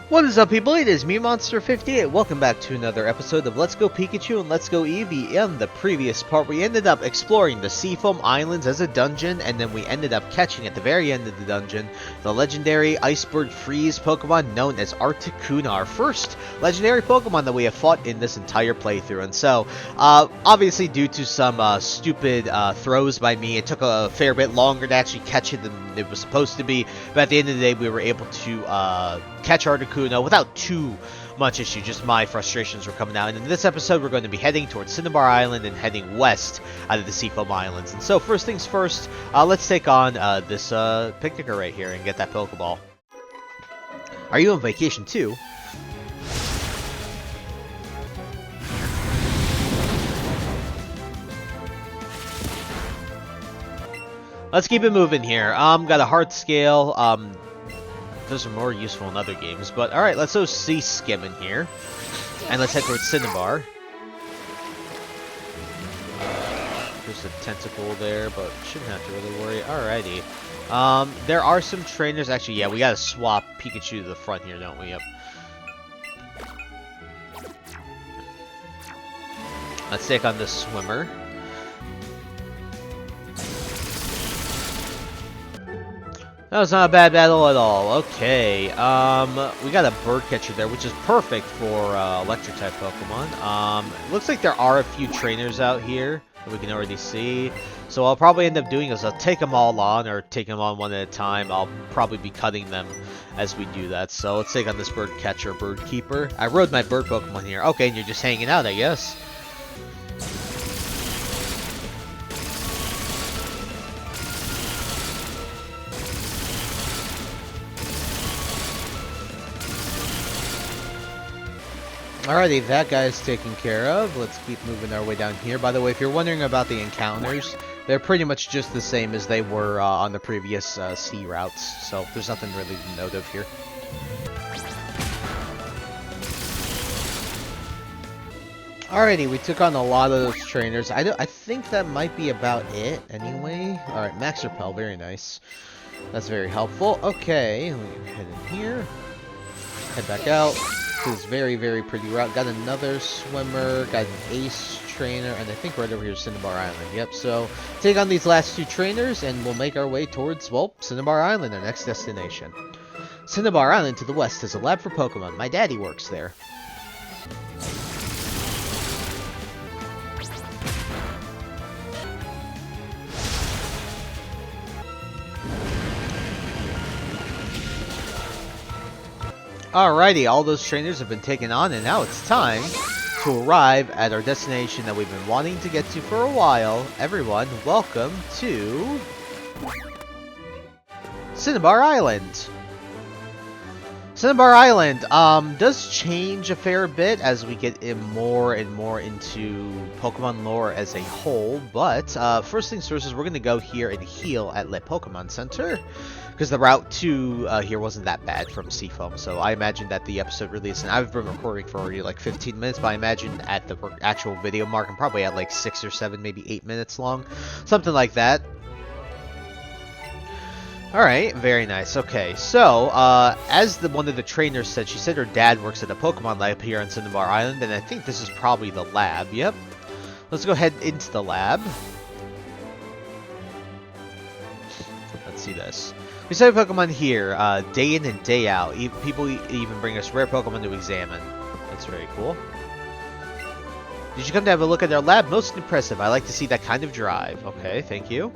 What is up, people? It is me, Monster58. Welcome back to another episode of Let's Go Pikachu and Let's Go Eevee. In the previous part, we ended up exploring the Seafoam Islands as a dungeon, and then we ended up catching at the very end of the dungeon the legendary Iceberg Freeze Pokemon known as Articuno, our first legendary Pokemon that we have fought in this entire playthrough. And so, obviously due to some stupid throws by me, it took a fair bit longer to actually catch it than it was supposed to be, but at the end of the day, we were able to catch Articuno without too much issue. Just my frustrations were coming out. And in this episode, we're going to be heading towards Cinnabar Island and heading west out of the Seafoam Islands. And so, first things first, let's take on this picnicker right here and get that Pokeball. Are you on vacation too? Let's keep it moving here. Got a heart scale. Those are more useful in other games, but alright, let's go see Skim in here. And let's head towards Cinnabar. There's a tentacle there, but shouldn't have to really worry. Alrighty. There are some trainers. Actually, yeah, we gotta swap Pikachu to the front here, don't we? Yep. Let's take on the swimmer. That was not a bad battle at all. Okay, we got a bird catcher there, which is perfect for electric type Pokemon. Looks like there are a few trainers out here that we can already see. So what I'll probably end up doing is I'll take them all on, or take them on one at a time. I'll probably be cutting them as we do that. So let's take on this bird catcher, bird keeper. I rode my bird Pokemon here. Okay, and you're just hanging out, I guess. Alrighty, that guy's taken care of. Let's keep moving our way down here. By the way, if you're wondering about the encounters, they're pretty much just the same as they were on the previous sea routes. So there's nothing really to note of here. Alrighty, we took on a lot of those trainers. I think that might be about it anyway. Alright, Max Repel, very nice. That's very helpful. Okay, we can head in here. Head back out. This very, very pretty route. Got another swimmer, got an ace trainer, and I think right over here is Cinnabar Island. Yep, so take on these last two trainers, and we'll make our way towards, well, Cinnabar Island, our next destination. Cinnabar Island to the west is a lab for Pokemon. My daddy works there. Alrighty, all those trainers have been taken on, and now it's time to arrive at our destination that we've been wanting to get to for a while. Everyone, welcome to Cinnabar Island. Cinnabar Island does change a fair bit as we get in more and more into Pokemon lore as a whole, but first things first is we're going to go here and heal at Le Pokemon Center, because the route to here wasn't that bad from Seafoam, so I imagine that the episode release, and I've been recording for already like 15 minutes, but I imagine at the actual video mark, I'm probably at like 6 or 7, maybe 8 minutes long, something like that. Alright, very nice. Okay, so, as one of the trainers said, she said her dad works at a Pokemon lab here on Cinnabar Island, and I think this is probably the lab. Yep. Let's go ahead into the lab. Let's see this. We study Pokemon here, day in and day out. People even bring us rare Pokemon to examine. That's very cool. Did you come to have a look at our lab? Most impressive. I like to see that kind of drive. Okay, thank you.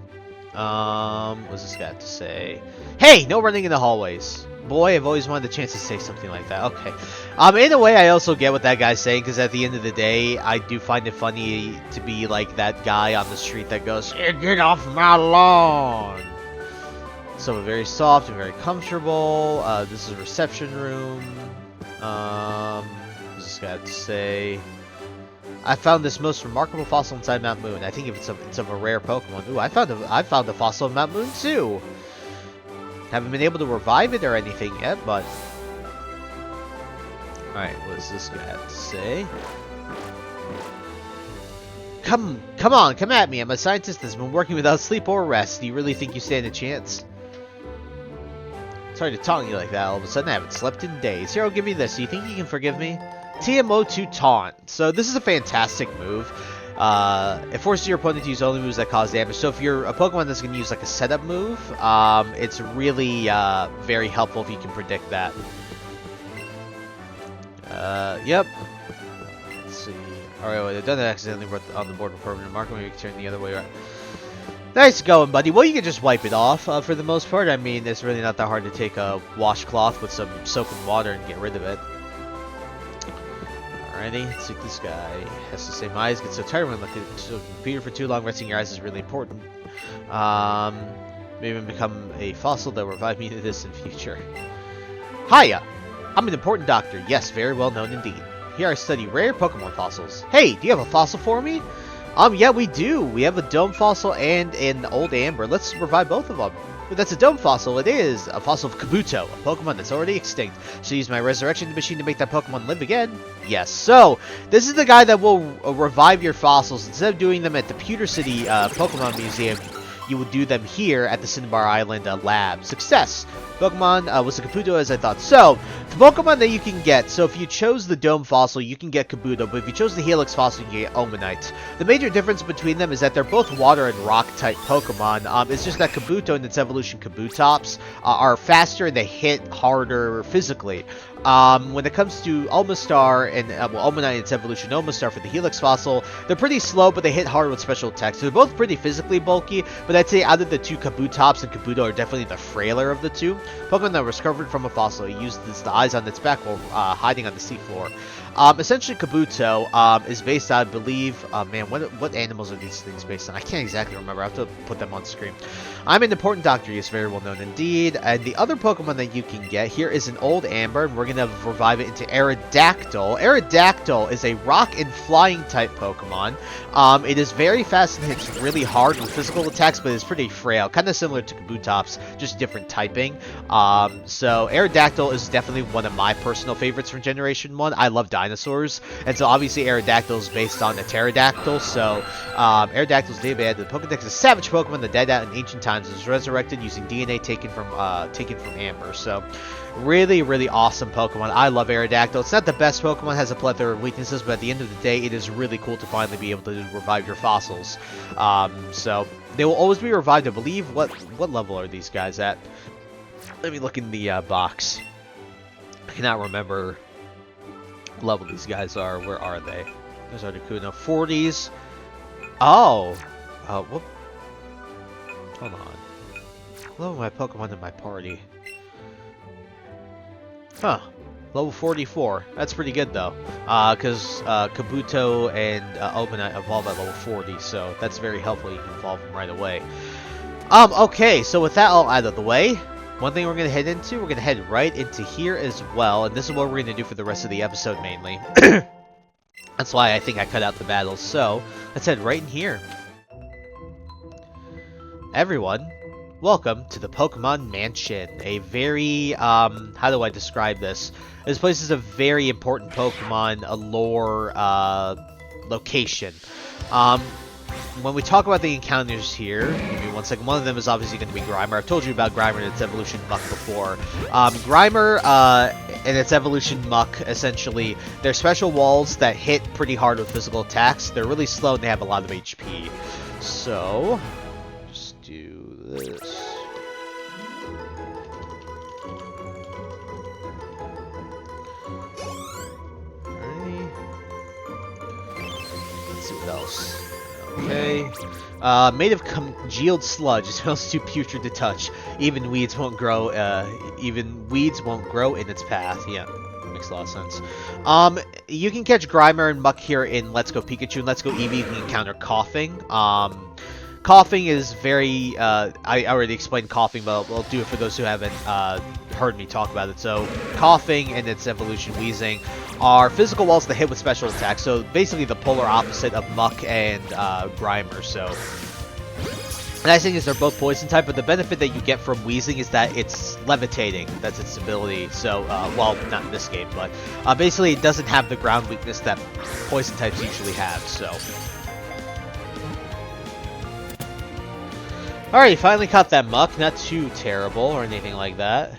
What's this guy have to say? Hey, no running in the hallways. Boy, I've always wanted a chance to say something like that. Okay. In a way, I also get what that guy's saying, because at the end of the day, I do find it funny to be like that guy on the street that goes, "Hey, get off my lawn!" So very soft and very comfortable. This is a reception room. What's this guy have to say? I found this most remarkable fossil inside Mount Moon. I think if it's of a rare Pokemon. Ooh, I found a fossil in Mount Moon too. Haven't been able to revive it or anything yet, but alright, what does this guy have to say? Come on, come at me. I'm a scientist that's been working without sleep or rest. Do you really think you stand a chance? Sorry to taunt you like that. All of a sudden, I haven't slept in days. Here, I'll give you this. Do you think you can forgive me? TMO2 Taunt. So this is a fantastic move. It forces your opponent to use only moves that cause damage. So if you're a Pokemon that's going to use like a setup move, it's really very helpful if you can predict that. Yep. Let's see. Alright, well, they've done it accidentally on the board with permanent marker. Maybe we can turn the other way around. Nice going, buddy. Well, you can just wipe it off for the most part. I mean, it's really not that hard to take a washcloth with some soaking water and get rid of it. Alrighty, let's see what this guy has to say. My eyes get so tired when looking at the computer for too long. Resting your eyes is really important. Maybe become a fossil that will revive me in the distant future. Hiya! I'm an important doctor. Yes, very well known indeed. Here I study rare Pokemon fossils. Hey, do you have a fossil for me? Yeah, we do. We have a dome fossil and an old amber. Let's revive both of them. But that's a dome fossil. It is a fossil of Kabuto, a Pokemon that's already extinct. Should I use my resurrection machine to make that Pokemon live again? Yes. So, this is the guy that will revive your fossils. Instead of doing them at the Pewter City Pokemon Museum, you will do them here at the Cinnabar Island lab. Success! Pokemon was a Kabuto as I thought. So, the Pokemon that you can get, so if you chose the Dome Fossil, you can get Kabuto, but if you chose the Helix Fossil, you can get Omanite. The major difference between them is that they're both Water and Rock type Pokemon. It's just that Kabuto and its evolution Kabutops are faster and they hit harder physically. When it comes to Omastar and Omanite and its evolution Omastar for the Helix Fossil, they're pretty slow, but they hit hard with special attacks. So they're both pretty physically bulky, but I'd say out of the two, Kabutops and Kabuto are definitely the frailer of the two. Pokemon that was recovered from a fossil, it uses the eyes on its back while hiding on the seafloor. Essentially, Kabuto is based on, I believe, man, what animals are these things based on? I can't exactly remember. I have to put them on screen. I'm an important doctor, yes, very well known indeed. And the other Pokemon that you can get here is an old Amber, and we're going to revive it into Aerodactyl. Aerodactyl is a rock and flying type Pokemon. It is very fast and hits really hard with physical attacks, but it's pretty frail. Kind of similar to Kabutops, just different typing. So Aerodactyl is definitely one of my personal favorites from Generation 1. I love dinosaurs, and so obviously Aerodactyl is based on a pterodactyl, so Aerodactyl's DNA added to the Pokedex is a savage Pokemon that died out in ancient times and was resurrected using DNA taken from Amber. So really, really awesome Pokemon. I love Aerodactyl. It's not the best Pokemon, has a plethora of weaknesses, but at the end of the day, it is really cool to finally be able to revive your fossils. So they will always be revived, I believe. What level are these guys at? Let me look in the box. I cannot remember what level these guys are. Where are they? There's Articuno. 40s. Oh. Whoop. Hold on. Level my Pokemon in my party. Huh. Level 44. That's pretty good, though. Because Kabuto and Omanite evolve at level 40, so that's very helpful. You can evolve them right away. Okay, so with that all out of the way, one thing we're going to head into, we're going to head right into here as well, and this is what we're going to do for the rest of the episode, mainly. That's why I think I cut out the battles, so let's head right in here. Everyone, welcome to the Pokemon Mansion. A very, how do I describe this? This place is a very important Pokemon lore location. When we talk about the encounters here, give me one second. One of them is obviously going to be Grimer. I've told you about Grimer and its evolution muck before. Grimer and its evolution muck, essentially, they're special walls that hit pretty hard with physical attacks. They're really slow and they have a lot of HP. So, just do this. Let's see what else. Okay. Made of congealed sludge, it smells too putrid to touch. Even weeds won't grow in its path. Yeah, makes a lot of sense. You can catch Grimer and Muck here in Let's Go Pikachu and Let's Go Eevee. You can encounter Coughing. Coughing is very, I already explained Coughing, but I'll do it for those who haven't heard me talk about it. So, Coughing and its evolution Wheezing are physical walls that hit with special attacks. So, basically the polar opposite of Muck and Grimer. So, the nice thing is they're both poison type, but the benefit that you get from Wheezing is that it's levitating. That's its ability. So, well, not in this game, but basically it doesn't have the ground weakness that poison types usually have. So, alright, finally caught that Muck. Not too terrible or anything like that.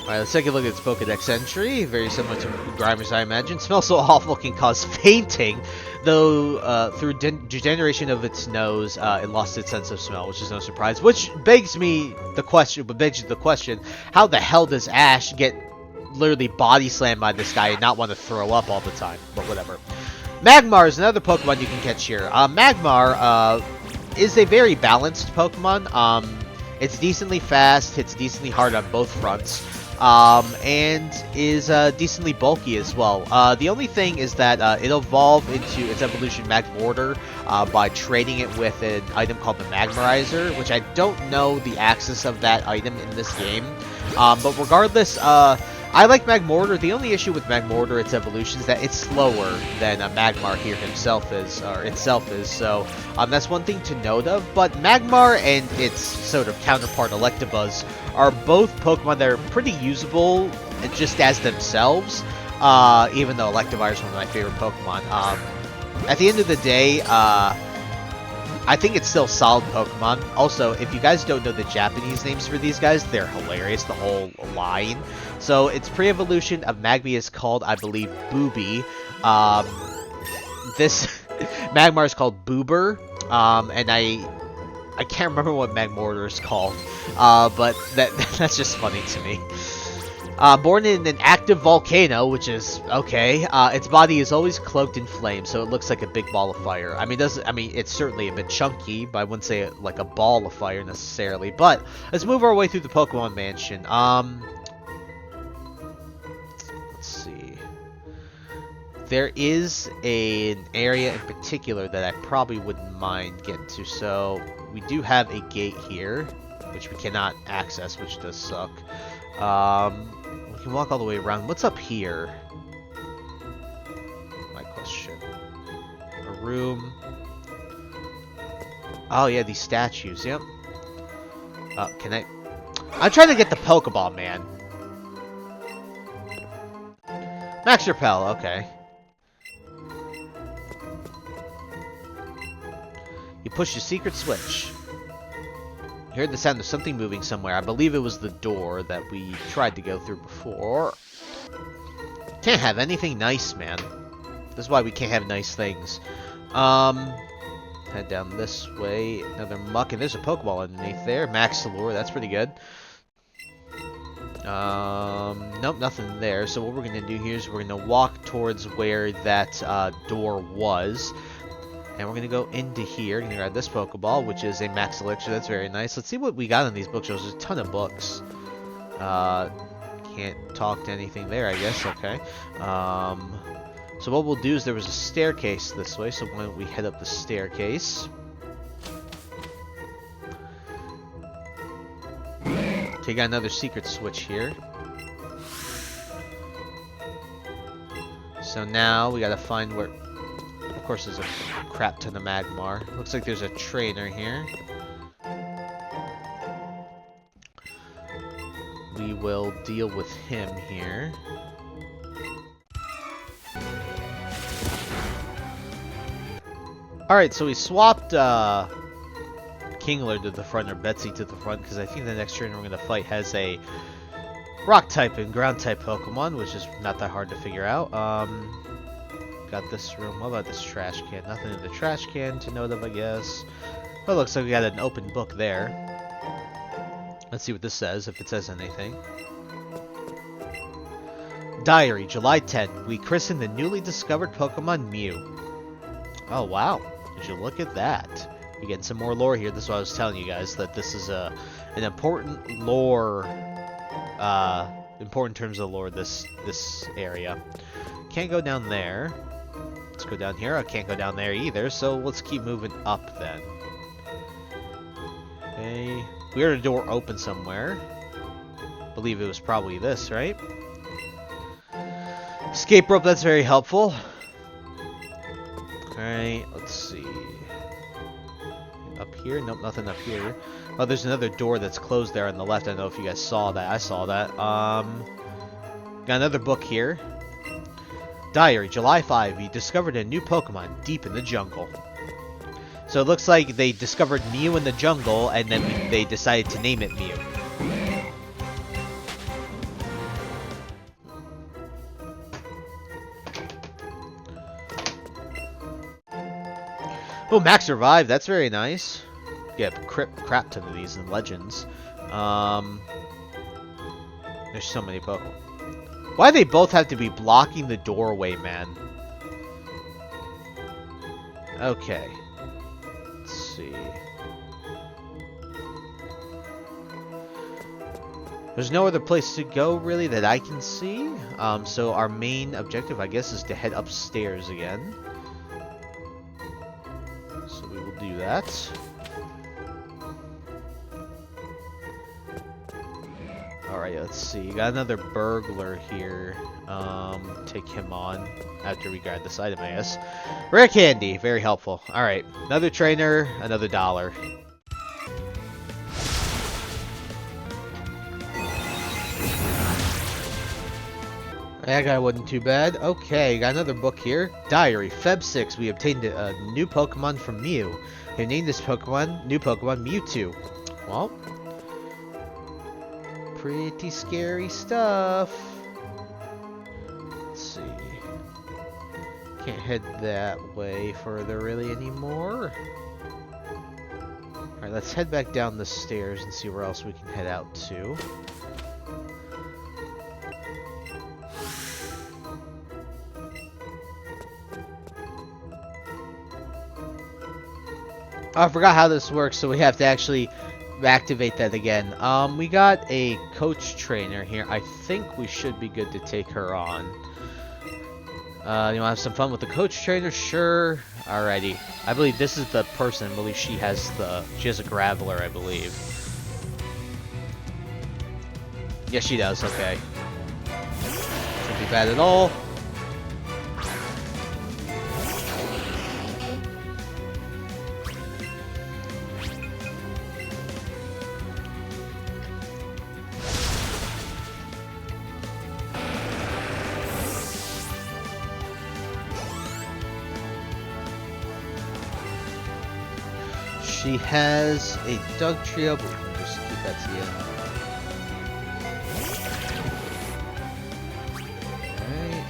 Alright, let's take a look at its Pokedex entry. Very similar to Grimer's, I imagine. Smells so awful can cause fainting, though through degeneration of its nose, it lost its sense of smell, which is no surprise. Which begs the question, how the hell does Ash get literally body slammed by this guy and not want to throw up all the time? But whatever. Magmar is another Pokemon you can catch here. Magmar is a very balanced Pokemon. It's decently fast, hits decently hard on both fronts. And is decently bulky as well. The only thing is that it'll evolve into its evolution Magmortar by trading it with an item called the Magmarizer, which I don't know the axis of that item in this game. But regardless, I like Magmortar. The only issue with Magmortar, its evolution, is that it's slower than Magmar here itself is. So that's one thing to note of. But Magmar and its sort of counterpart Electabuzz are both Pokemon that are pretty usable just as themselves. Even though Electivire is one of my favorite Pokemon. At the end of the day, I think it's still solid Pokemon. Also, if you guys don't know the Japanese names for these guys, they're hilarious, the whole line. So, its pre-evolution of Magby is called, I believe, Booby. This Magmar is called Boober. And I can't remember what Magmortar is called. But that's just funny to me. Born in an active volcano, which is okay. Its body is always cloaked in flames, so it looks like a big ball of fire. I mean, it's certainly a bit chunky, but I wouldn't say it like a ball of fire necessarily. But let's move our way through the Pokemon Mansion. Let's see. There is an area in particular that I probably wouldn't mind getting to. So we do have a gate here, which we cannot access, which does suck. We can walk all the way around. What's up here? My question. A room. Oh yeah, these statues. Yep. Can I? I'm trying to get the Pokeball, man. Max Repel. Okay. You push the secret switch. You heard the sound of something moving somewhere. I believe it was the door that we tried to go through before. Can't have anything nice, man. This is why we can't have nice things. Head down this way. Another muck, and there's a Pokeball underneath there. Max Lure, that's pretty good. Nope, nothing there. So what we're gonna do here is we're gonna walk towards where that door was. And we're going to go into here. Going to grab this Pokeball, which is a Max Elixir. That's very nice. Let's see what we got on these bookshelves. There's a ton of books. Can't talk to anything there, I guess. Okay. So what we'll do is there was a staircase this way. So why don't we head up the staircase. Okay, got another secret switch here. So now we got to find where... Of course, there's a crap ton of Magmar. Looks like there's a trainer here. We will deal with him here. Alright, so we swapped Kingler to the front, or Betsy to the front, because I think the next trainer we're going to fight has a rock type and ground type Pokemon, which is not that hard to figure out. Got this room. What about this trash can? Nothing in the trash can to note of, I guess. Well, it looks like we got an open book there. Let's see what this says, if it says anything. Diary, July 10th. We christened the newly discovered Pokemon Mew. Oh, wow. Would you look at that? You're getting some more lore here. This is what I was telling you guys, that this is an important lore, important terms of lore, this area. Can't go down there. Let's go down here. I can't go down there either, so let's keep moving up then. Okay. We heard a door open somewhere. Believe it was probably this, right? Escape rope, that's very helpful. Alright, let's see. Up here? Nope, nothing up here. Oh, there's another door that's closed there on the left. I don't know if you guys saw that. I saw that. Got another book here. Diary, July 5. We discovered a new Pokemon deep in the jungle. So it looks like they discovered Mew in the jungle, and then they decided to name it Mew. Oh, Max survived. That's very nice. Get crap ton of these in Legends. There's so many Why do they both have to be blocking the doorway, man? Okay. Let's see. There's no other place to go, really, that I can see. So our main objective, I guess, is to head upstairs again. So we will do that. Alright, let's see. You got another burglar here. Take him on after we grab this item, I guess. Rare candy, very helpful. Alright, another trainer, another $1. That guy wasn't too bad. Okay, got another book here. Diary, Feb 6. We obtained a new Pokemon from Mew. We named this new Pokemon Mewtwo. Well, pretty scary stuff. Let's see. Can't head that way further really anymore. Alright, let's head back down the stairs and see where else we can head out to. Oh, I forgot how this works, so we have to actually activate that again. We got a coach trainer here. I think we should be good to take her on. You want to have some fun with the coach trainer? Sure. Alrighty. I believe this is the person. I believe she has a Graveler, I believe. Yes, she does. Okay. Shouldn't be bad at all. She has a Dugtrio, but we can just keep that to the end. Alright.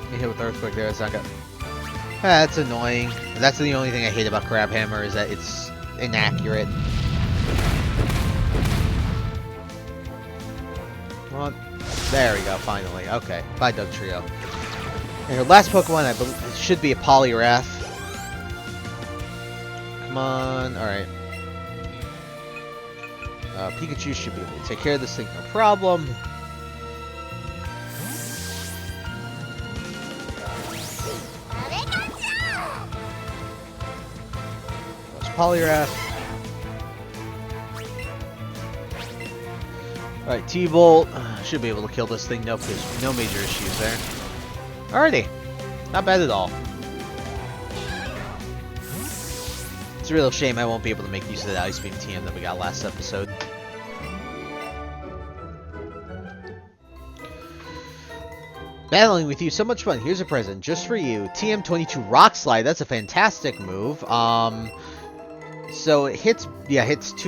Get hit with Earthquake there, it's not good. That's annoying. That's the only thing I hate about Crabhammer, is that it's inaccurate. Come on. There we go, finally. Okay, bye Dugtrio. And her last Pokemon, I believe, it should be a Poliwrath. Come on, alright. Pikachu should be able to take care of this thing, no problem. There's Poliwrath. Alright, T-Bolt. Should be able to kill this thing. Nope, there's no major issues there. Alrighty. Not bad at all. It's a real shame I won't be able to make use of that Ice Beam TM that we got last episode. Battling with you, so much fun. Here's a present just for you. TM22 Rock Slide. That's a fantastic move. So it hits 2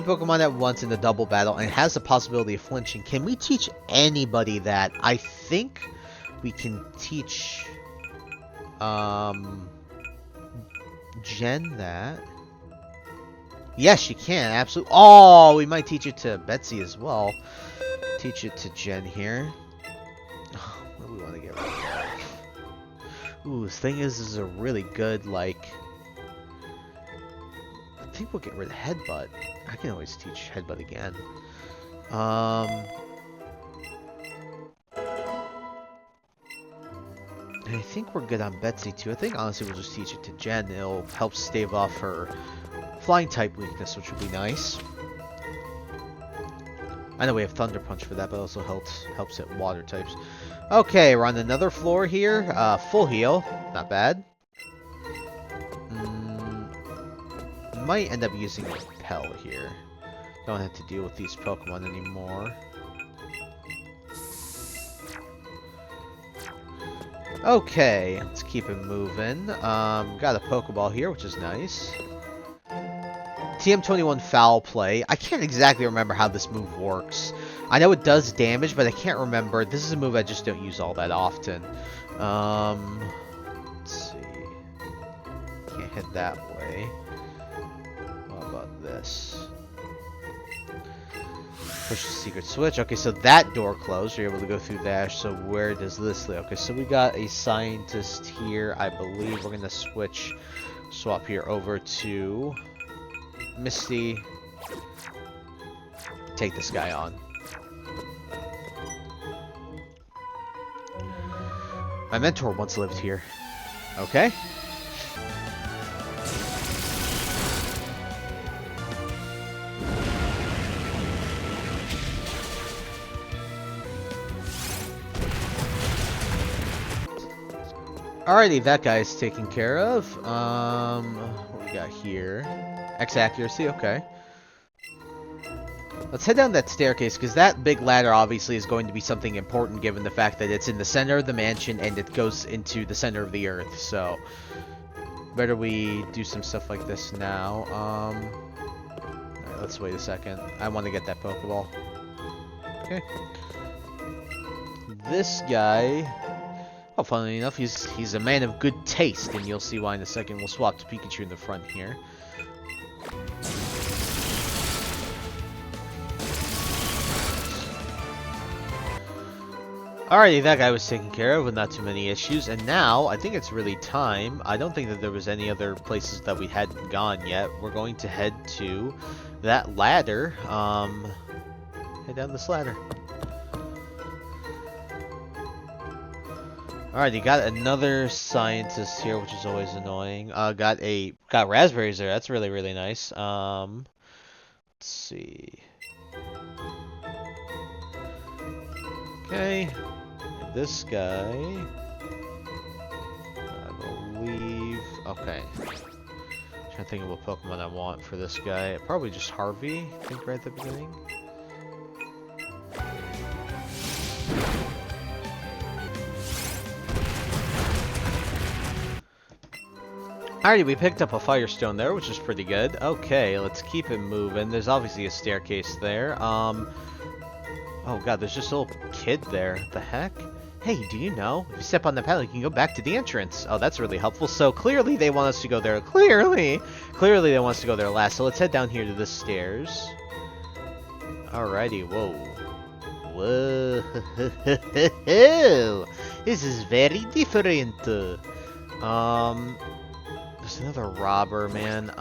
Pokemon at once in the double battle and has the possibility of flinching. Can we teach anybody that? I think we can teach Jen that. Yes, you can. Absolutely. Oh, we might teach it to Betsy as well. Teach it to Jen here. What do we want to get rid of? Ooh, this thing is a really good, like... I think we'll get rid of Headbutt. I can always teach Headbutt again. And I think we're good on Betsy too. I think honestly we'll just teach it to Jen. It'll help stave off her flying type weakness, which would be nice. I know we have Thunder Punch for that, but it also helps hit water types. Okay, we're on another floor here. Full heal. Not bad. Might end up using Repel here. Don't have to deal with these Pokemon anymore. Okay, let's keep it moving. Got a Pokeball here, which is nice. TM21 Foul Play. I can't exactly remember how this move works. I know it does damage, but I can't remember. This is a move I just don't use all that often. Let's see. Can't hit that way. What about this? Push the secret switch. Okay, so that door closed. You're able to go through that. So where does this lead? Okay, so we got a scientist here. I believe we're going to swap here over to Misty. Take this guy on. My mentor once lived here. Okay. Alrighty, that guy's taken care of. What we got here? X accuracy, okay. Let's head down that staircase, because that big ladder obviously is going to be something important given the fact that it's in the center of the mansion and it goes into the center of the earth, so better we do some stuff like this now. Alright, let's wait a second. I want to get that Pokeball. Okay. This guy... Oh, funnily enough, he's a man of good taste, and you'll see why in a second. We'll swap to Pikachu in the front here. Alrighty, that guy was taken care of with not too many issues, and now I think it's really time. I don't think that there was any other places that we hadn't gone yet. We're going to head to that ladder. Head down this ladder. Alright, you got another scientist here, which is always annoying. Got raspberries there. That's really, really nice. Let's see. Okay. This guy, I believe. Okay. Trying to think of what Pokemon I want for this guy. Probably just Harvey, I think, right at the beginning. Alrighty, we picked up a Firestone there, which is pretty good. Okay, let's keep it moving. There's obviously a staircase there. Oh god, there's just a little kid there. What the heck? Hey, do you know? If you step on the paddle, you can go back to the entrance. Oh, that's really helpful. So clearly they want us to go there. Clearly they want us to go there last. So let's head down here to the stairs. Alrighty, whoa. Whoa. This is very different. There's another robber, man.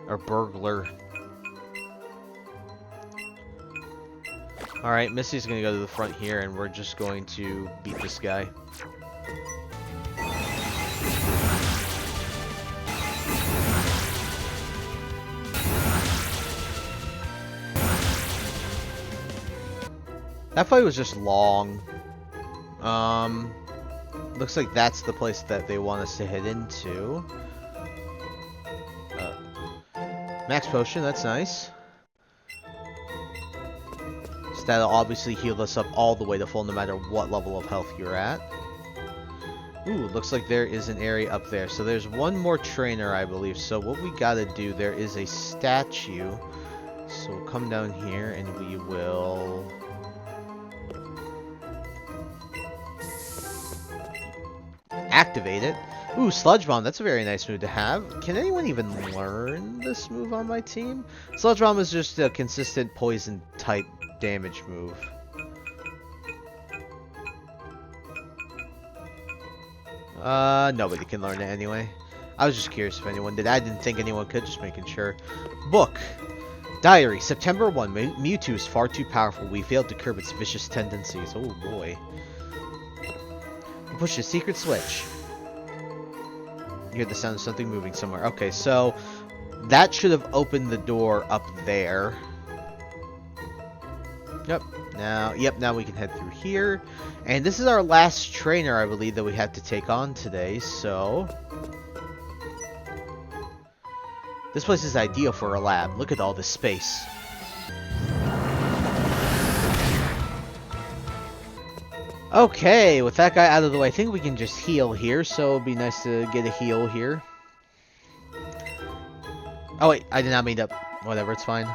Or burglar. Alright, Misty's gonna go to the front here, and we're just going to beat this guy. That fight was just long. Looks like that's the place that they want us to head into. Max potion, that's nice. So that'll obviously heal us up all the way to full no matter what level of health you're at. Ooh, looks like there is an area up there. So there's one more trainer, I believe. So what we gotta do, there is a statue. So we'll come down here and we will... activate it. Ooh, Sludge Bomb. That's a very nice move to have. Can anyone even learn this move on my team? Sludge Bomb is just a consistent poison type damage move. Nobody can learn it anyway. I was just curious if anyone did. I didn't think anyone could, just making sure. Book. Diary. September 1. Mewtwo is far too powerful. We failed to curb its vicious tendencies. Oh boy. Push the secret switch. You hear the sound of something moving somewhere. Okay, so that should have opened the door up there. Yep. Now we can head through here. And this is our last trainer, I believe, that we have to take on today, so... this place is ideal for a lab. Look at all this space. Okay, with that guy out of the way, I think we can just heal here, so it'd be nice to get a heal here. Oh wait, I did not mean to... Whatever, it's fine.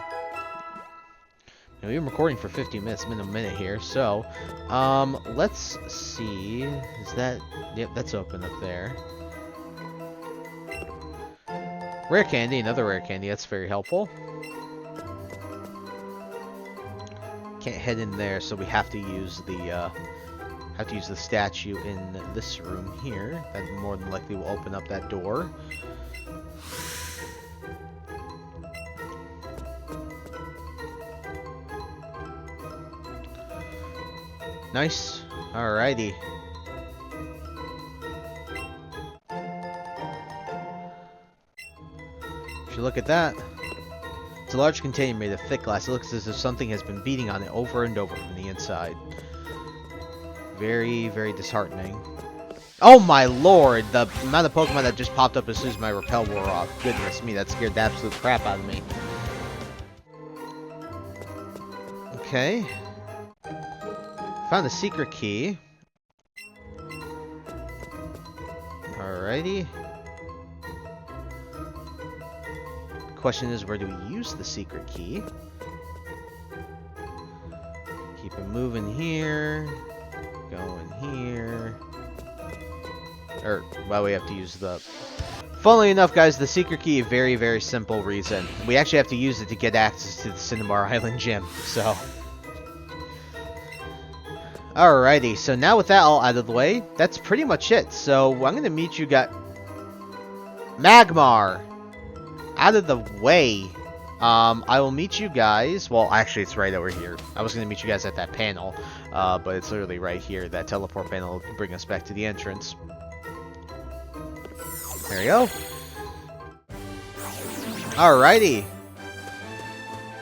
We've been recording for 50 minutes, been a minute here, so... let's see... Is that... Yep, that's open up there. Rare candy, another rare candy, that's very helpful. Can't head in there, so we have to use the, statue in this room here. That more than likely will open up that door. Nice. Alrighty. If you look at that, it's a large container made of thick glass. It looks as if something has been beating on it over and over from the inside. Very, very disheartening. Oh my lord! The amount of Pokemon that just popped up as soon as my repel wore off. Goodness me, that scared the absolute crap out of me. Okay. Found a secret key. Alrighty. Question is, where do we use the secret key? Keep it moving here. Going here. Well, we have to use the... Funnily enough, guys, the secret key, a very, very simple reason. We actually have to use it to get access to the Cinnabar Island gym, so... Alrighty, so now with that all out of the way, that's pretty much it. So, I'm gonna meet you guys... Magmar! Out of the way. I will meet you guys... Well, actually, it's right over here. I was gonna meet you guys at that panel, but it's literally right here. That teleport panel will bring us back to the entrance. There we go. Alrighty.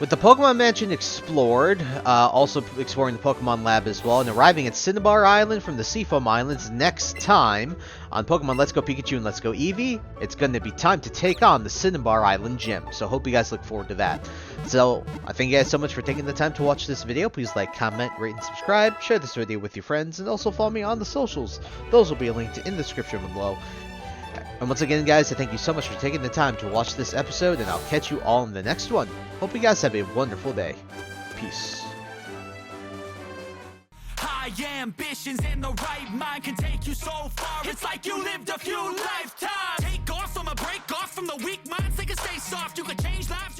With the Pokemon Mansion explored, also exploring the Pokemon Lab as well, and arriving at Cinnabar Island from the Seafoam Islands next time on Pokemon Let's Go Pikachu and Let's Go Eevee, it's going to be time to take on the Cinnabar Island Gym. So hope you guys look forward to that. So, I thank you guys so much for taking the time to watch this video. Please like, comment, rate, and subscribe. Share this video with your friends, and also follow me on the socials. Those will be linked in the description below. And once again, guys, I thank you so much for taking the time to watch this episode, and I'll catch you all in the next one. Hope you guys have a wonderful day. Peace. High ambitions and the right mind can take you so far. It's like you lived a few lifetimes. Take off from a break off from the weak minds. They can stay soft. You can change lives.